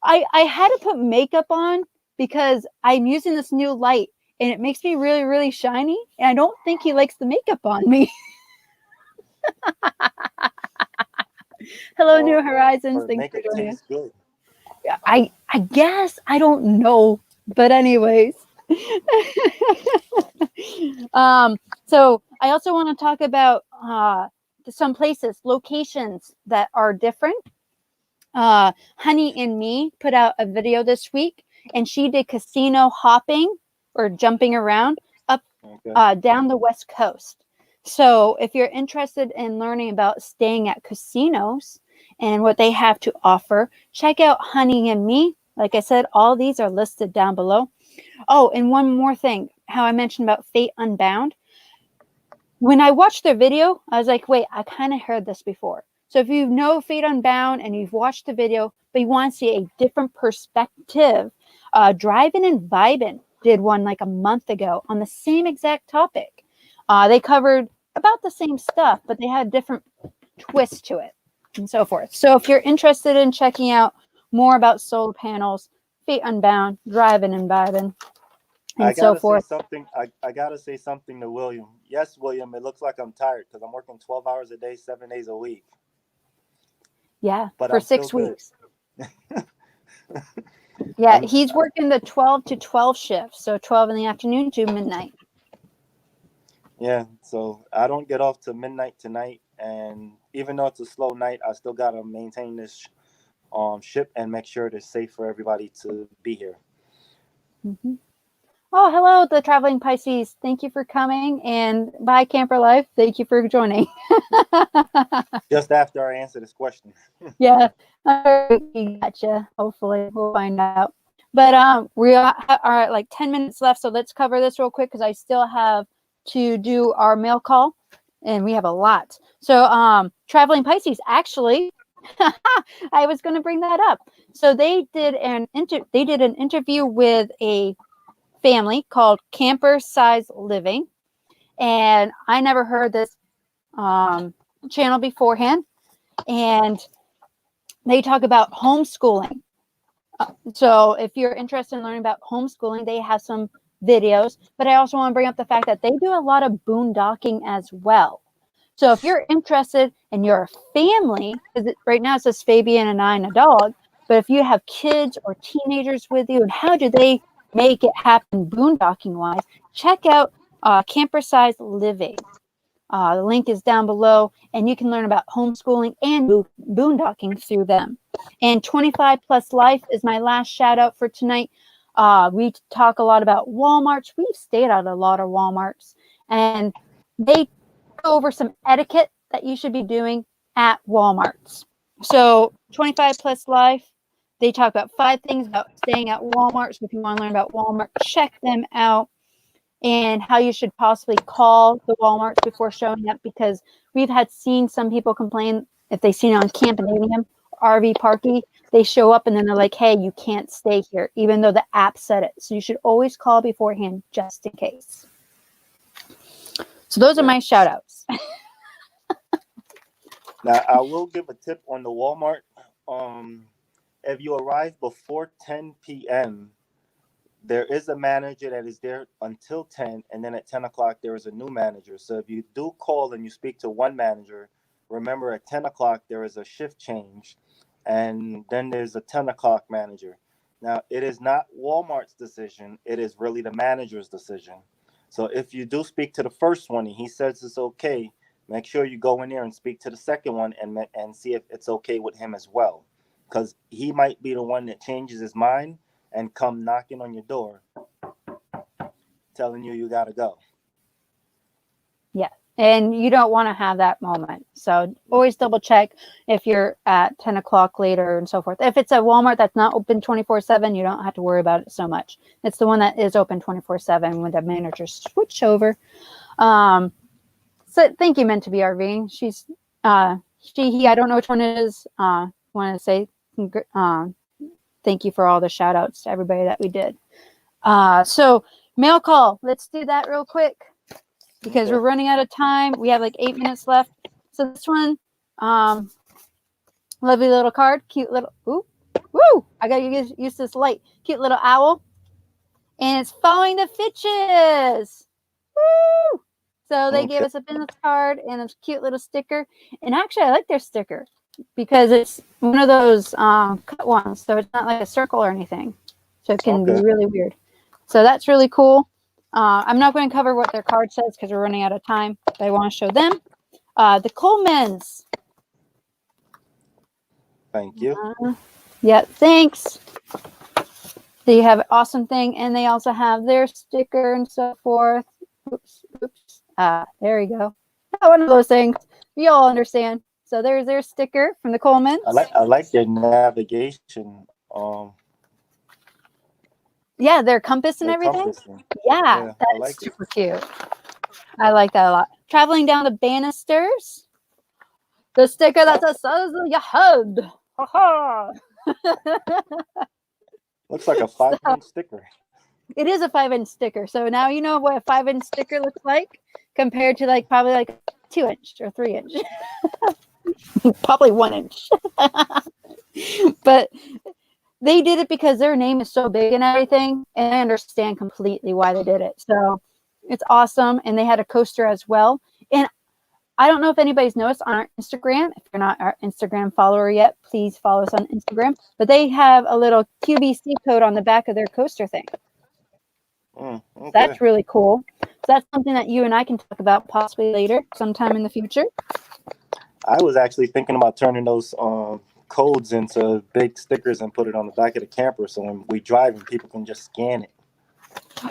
I had to put makeup on because I'm using this new light and it makes me really, really shiny. And I don't think he likes the makeup on me. Hello, New Horizons. Thanks for joining us. Good. I guess I don't know, but anyways. So I also want to talk about some places, locations that are different. Honey and Me put out a video this week, and she did casino hopping or jumping around up down the West Coast. So if you're interested in learning about staying at casinos and what they have to offer, check out Honey and Me. Like I said, all these are listed down below. Oh, and one more thing, how I mentioned about Fate Unbound. When I watched their video, I was like, wait, I kind of heard this before. So if you know Fate Unbound and you've watched the video, but you want to see a different perspective, Driving and Vibing did one like a month ago on the same exact topic. They covered about the same stuff, but they had a different twist to it and so forth. So if you're interested in checking out more about solar panels, Fate Unbound, Driving and Vibing, and so forth. I gotta say something to William. Yes, William, it looks like I'm tired because I'm working 12 hours a day, 7 days a week. Yeah, but for 6 weeks. Yeah, he's working the 12 to 12 shift, so 12 in the afternoon to midnight. Yeah, so I don't get off to midnight tonight, and even though it's a slow night, I still gotta maintain this ship and make sure it's safe for everybody to be here. Mm-hmm. Oh, hello, the Traveling Pisces. Thank you for coming, and bye, Camper Life. Thank you for joining. Just after I answer this question. Yeah, we gotcha. Hopefully, we'll find out. But we are at like 10 minutes left, so let's cover this real quick because I still have to do our mail call, and we have a lot. So, Traveling Pisces, actually, I was going to bring that up. So they did an interview with a family called Camper Size Living, and I never heard this channel beforehand. And they talk about homeschooling. So if you're interested in learning about homeschooling, they have some videos. But I also want to bring up the fact that they do a lot of boondocking as well. So if you're interested and you're a family, because right now it says Fabian and I and a dog, but if you have kids or teenagers with you, and how do they make it happen boondocking wise, check out Camper Size Living. The link is down below, and you can learn about homeschooling and boondocking through them. And 25 Plus Life is my last shout out for tonight. We talk a lot about Walmarts. We've stayed at a lot of Walmarts, and they go over some etiquette that you should be doing at Walmarts. So 25 Plus Life, they talk about 5 things about staying at Walmart. So if you want to learn about Walmart, check them out. And how you should possibly call the Walmarts before showing up, because we've seen some people complain if they see it on Campanium, RV Parky, they show up and then they're like, hey, you can't stay here, even though the app said it. So you should always call beforehand just in case. So those are my shout outs. Now, I will give a tip on the Walmart. If you arrive before 10 p.m., there is a manager that is there until 10, and then at 10 o'clock, there is a new manager. So if you do call and you speak to one manager, remember at 10 o'clock, there is a shift change, and then there's a 10 o'clock manager. Now, it is not Walmart's decision. It is really the manager's decision. So if you do speak to the first one and he says it's okay, make sure you go in there and speak to the second one and see if it's okay with him as well. Because he might be the one that changes his mind and come knocking on your door, telling you got to go. Yeah, and you don't want to have that moment. So always double check if you're at 10 o'clock later and so forth. If it's a Walmart that's not open 24/7, you don't have to worry about it so much. It's the one that is open 24/7 when the managers switch over. So thank you, Meant to Be Rving. She's, he, I don't know which one it is. Want to say thank you for all the shout outs to everybody that we did. So mail call, let's do that real quick because we're running out of time. We have like 8 minutes left. So this one, lovely little card, cute little, ooh, woo, I got to use this light, cute little owl. And it's following the Fitches. Woo! So they gave us a business card and a cute little sticker. And actually, I like their sticker because it's one of those cut ones. So it's not like a circle or anything. So it can be really weird. So that's really cool. I'm not going to cover what their card says because we're running out of time. But I want to show them. The Colemans. Thank you. Yeah, thanks. They have an awesome thing. And they also have their sticker and so forth. Oops. There you go. One of those things. You all understand. So there's their sticker from the Colemans. I like their navigation. Yeah, their compass and everything. Yeah, that's like super cute. I like that a lot. Traveling down the banisters. The sticker that says your head. Ha-ha. Looks like a 5-inch sticker. It is a 5-inch sticker. So now you know what a 5-inch sticker looks like compared to like probably like 2-inch or 3-inch. Probably 1 inch. But they did it because their name is so big and everything, and I understand completely why they did it. So it's awesome. And they had a coaster as well. And I don't know if anybody's noticed on our Instagram. If you're not our Instagram follower yet, please follow us on Instagram. But they have a little QVC code on the back of their coaster thing. That's really cool. So that's something that you and I can talk about possibly later, sometime in the future. I was actually thinking about turning those codes into big stickers and put it on the back of the camper so when we drive and people can just scan it.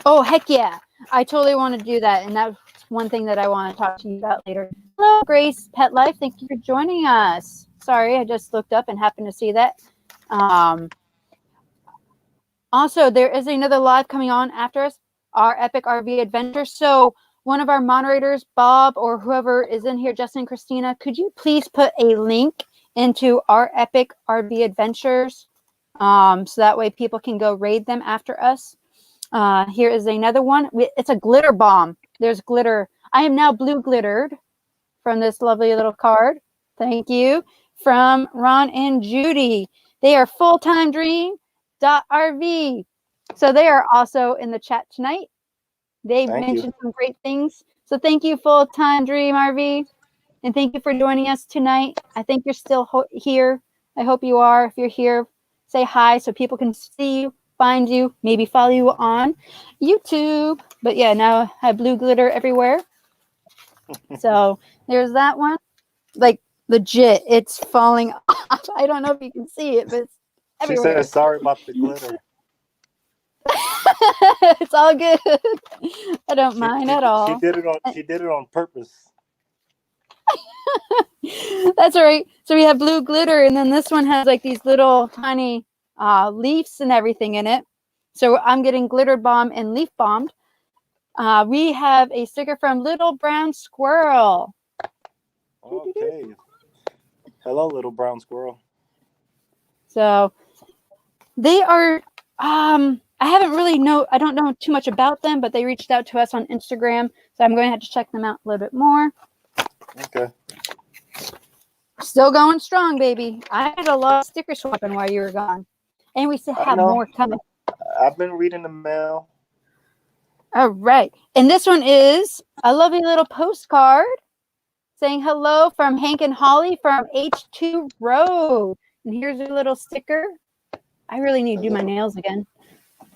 Oh, heck yeah. I totally want to do that. And that's one thing that I want to talk to you about later. Hello, Grace Pet Life. Thank you for joining us. Sorry, I just looked up and happened to see that. Also, there is another live coming on after us, our Epic RV Adventure. So one of our moderators, Bob, or whoever is in here, Justin, Christina, could you please put a link into our epic RV adventures. So that way people can go raid them after us. Here is another one. It's a glitter bomb. There's glitter. I am now blue glittered from this lovely little card. Thank you. From Ron and Judy. They are fulltimedream.rv. So they are also in the chat tonight. They mentioned some great things. So thank you, Full Time Dream RV. And thank you for joining us tonight. I think you're still here. I hope you are. If you're here, say hi so people can see you, find you, maybe follow you on YouTube. But yeah, now I have blue glitter everywhere. So there's that one. Like legit, it's falling off. I don't know if you can see it, but it's everywhere. She said sorry about the glitter. It's all good. I don't mind at all. She did it on purpose. That's all right. So we have blue glitter, and then this one has like these little tiny leaves and everything in it. So I'm getting glitter bomb and leaf bombed. We have a sticker from Little Brown Squirrel. Okay. Hello, Little Brown Squirrel. So they are I don't know too much about them, but they reached out to us on Instagram. So I'm going to have to check them out a little bit more. Okay. Still going strong, baby. I had a lot of sticker swapping while you were gone. And we still have more coming. I've been reading the mail. All right. And this one is a lovely little postcard saying hello from Hank and Holly from H2 Road. And here's a little sticker. I really need to do my nails again.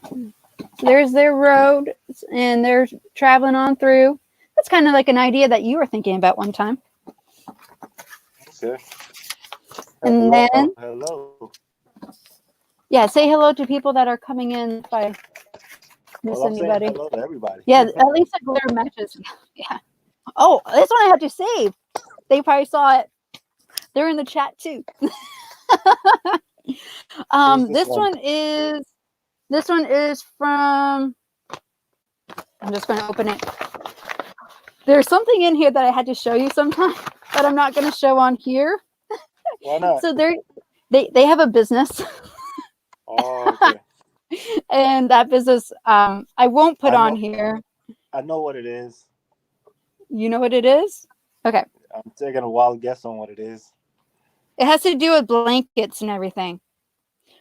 So there's their road, and they're traveling on through. That's kind of like an idea that you were thinking about one time. Okay. And then, hello. Yeah, say hello to people that are coming in if I miss anybody. Hello to everybody. Yeah, at least the glitter matches. Yeah. Oh, this one I have to save. They probably saw it. They're in the chat too. This one is from, I'm just going to open it. There's something in here that I had to show you sometime, but I'm not going to show on here. Why not? So they have a business. Oh, okay. And that business, I won't put on here. I know what it is. You know what it is? Okay. I'm taking a wild guess on what it is. It has to do with blankets and everything.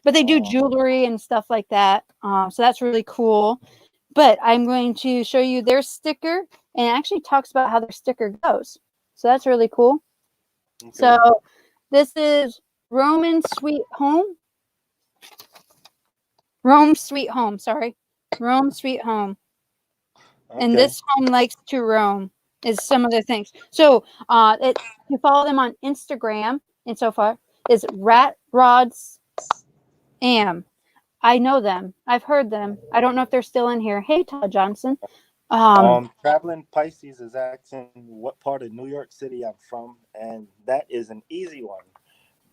But they do jewelry and stuff like that. So that's really cool. But I'm going to show you their sticker. And it actually talks about how their sticker goes. So that's really cool. Okay. So this is Rome Sweet Home. Rome Sweet Home. Okay. And this home likes to roam is some of the things. So you follow them on Instagram and so far is Rat Rods Am. I know them. I've heard them. I don't know if they're still in here. Hey, Todd Johnson. Traveling Pisces is asking what part of New York City I'm from, and that is an easy one.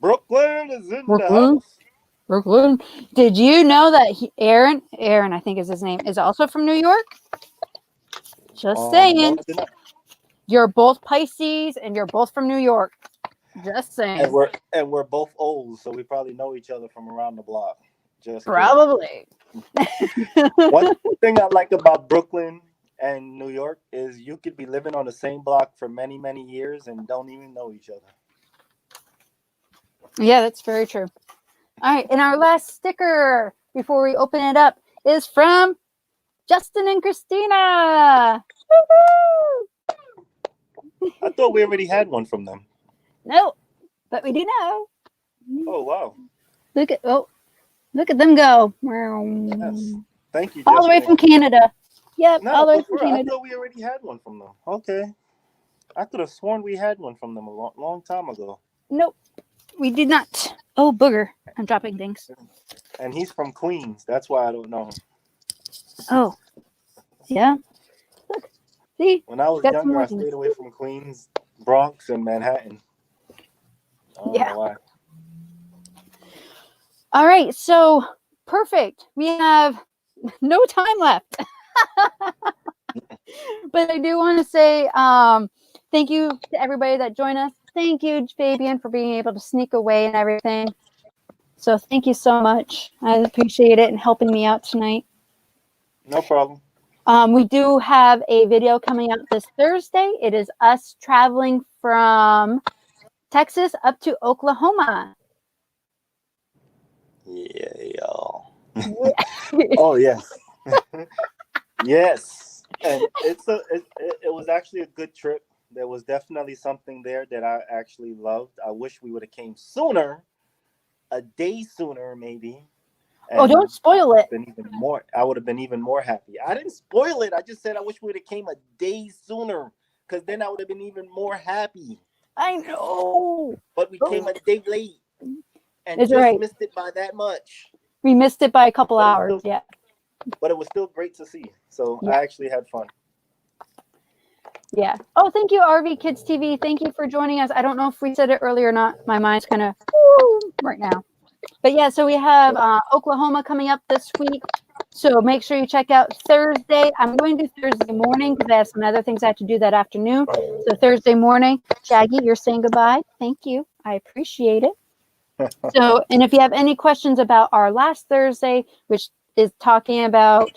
Brooklyn is in the house. Brooklyn. Did you know that Aaron, I think is his name, is also from New York? Just saying. No, you're both Pisces and you're both from New York. Just saying. And we're both old, so we probably know each other from around the block. Just probably. One thing I like about Brooklyn and New York is you could be living on the same block for many, many years and don't even know each other. Yeah, that's very true. All right, and our last sticker before we open it up is from Justin and Christina. I thought we already had one from them. No, but we do now. Oh wow! Look at them go. Yes. Thank you. All the way from Canada. Yep, no, all the way from Canada. I thought we already had one from them. Okay, I could have sworn we had one from them a long time ago. Nope, we did not. Oh, booger! I'm dropping things. And he's from Queens. That's why I don't know him. Oh, yeah. Look, see. When I was younger, I stayed away from Queens, Bronx, and Manhattan. I don't know why. All right, so perfect. We have no time left. But I do want to say thank you to everybody that joined us. thank you, Fabian, for being able to sneak away and everything. So thank you so much. I appreciate it and helping me out tonight. No problem. We do have a video coming out this Thursday. It is us traveling from Texas up to Oklahoma. Yeah, y'all. Oh, yes. Yes. And it was actually a good trip. There was definitely something there that I actually loved. I wish we would have came sooner, a day sooner maybe. Oh, don't spoil it. I would have been even more happy. I didn't spoil it. I just said I wish we would have came a day sooner, because then I would have been even more happy. I know. But we came a day late and It's just right. missed it by that much. We missed it by a couple hours. Yeah. But it was still great to see. So Yeah. I actually had fun. Yeah. Oh, thank you, RV Kids TV. Thank you for joining us. I don't know if we said it earlier or not. My mind's kind of right now. But yeah, so we have Oklahoma coming up this week. So make sure you check out Thursday. I'm going to do Thursday morning because I have some other things I have to do that afternoon. So Thursday morning, Shaggy, you're saying goodbye. Thank you. I appreciate it. So, and if you have any questions about our last Thursday, which is talking about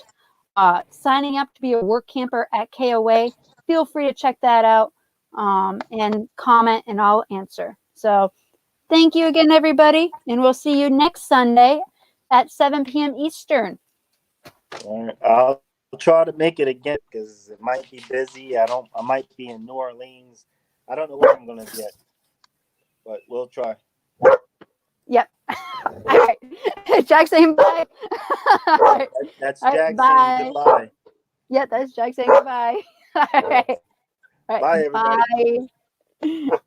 signing up to be a work camper at KOA, feel free to check that out and comment, and I'll answer. So thank you again, everybody, and we'll see you next Sunday at 7 p.m. Eastern. All right. I'll try to make it again because it might be busy. I might be in New Orleans. I don't know where I'm gonna get, but we'll try. Yep. All right. Jack saying bye. Right. That's Jack saying goodbye. Yeah, that's Jack saying goodbye. All right. All right. Bye, everybody. Bye.